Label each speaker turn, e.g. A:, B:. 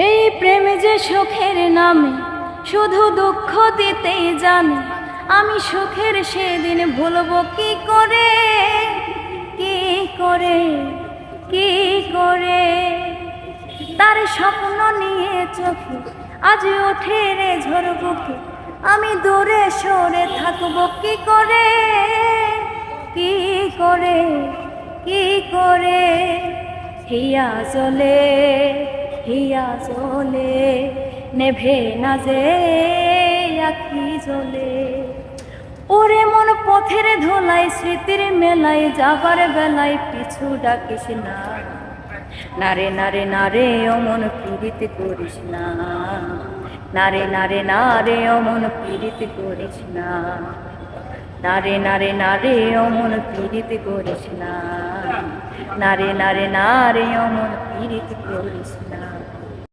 A: এই প্রেম যে সুখের নামে শুধু দুঃখ দিতেই জানে, আমি সুখের সেদিন ভুলব কি করে, কি করে, কি করে। তার স্বপ্ন নিয়ে চোখে আজ ওঠে রে ঝড় বুকে, আমি দূরে সরে থাকবো কি করে, কি করে, কি করে। হিয়া জ্বলে, হিয়া জ্বলে, নেভে না যে আখি জ্বলে। ওরে মন পথের ধোলাই স্মৃতির মেলায় যাবার বেলায় পিছু ডাকিস না, নারে নারে নারে অমন পীড়িত করিস না, নারে নারে নারে অমন পীড়িত করিস না, নারে নারে নারে অমন পীড়িত করিস না, নারে নারে নারে অমন পীড়িত করিস না।